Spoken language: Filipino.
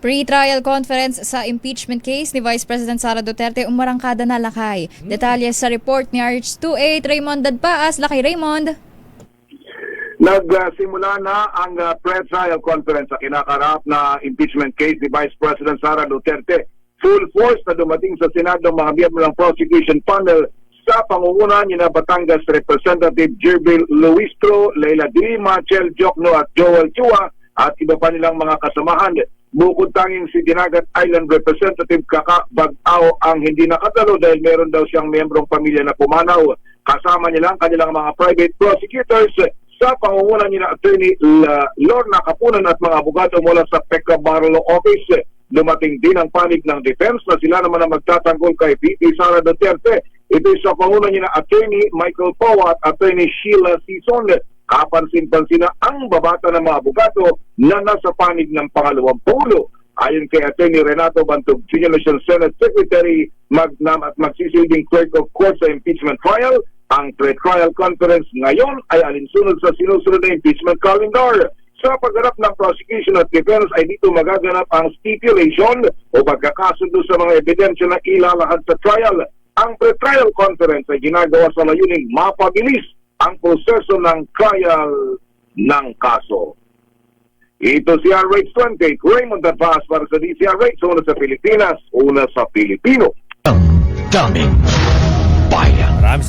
Pre-trial conference sa impeachment case ni Vice President Sara Duterte umarangkada na lakay. Detalye sa report ni RH28 Raymond Dadpaas. Lakay Raymond. Nagsimula na ang pre-trial conference sa kinakarap na impeachment case ni Vice President Sara Duterte. Full force na dumating sa Senado ang mga miyembro ng prosecution panel sa pangunguna ni na Batangas Representative Jerbil Luistro, Leila Dilma, Chel Jokno at Joel Chua at iba pa nilang mga kasamahan. Bukod tanging si Dinagat Island Representative Kaka Bagao ang hindi nakatalo dahil meron daw siyang miyembrong pamilya na pumanaw. Kasama nila ang kanilang mga private prosecutors sa pangunguna ni na Attorney Lorna Kapunan at mga abogado mula sa PECA Barolo Office. Dumating din ang panig ng defense na sila naman ang magtatanggol kay VP Sara Duterte. Ito sa panguna niya na Attorney Michael Powa at Attorney Sheila Sison. Kapansin-pansin na ang babata ng mga abogado na nasa panig ng pangalawang pulo. Ayon kay Attorney Renato Bantog Jr. National Senate Secretary at magsisilbing clerk of court sa impeachment trial, ang pre-trial conference ngayon ay alinsunod sa sinusunod na impeachment calendar. Sa pagganap ng prosecution at defense ay dito magaganap ang stipulation o pagkakasundo sa mga ebidensya na ilalahad sa trial. Ang pre-trial conference ay ginagawa sa layuning mapabilis ang proseso ng trial ng kaso. Ito si RH28 Raymond Dadpaas para sa DCRH, una sa Pilipinas, una sa Pilipino. Ang daming bayan.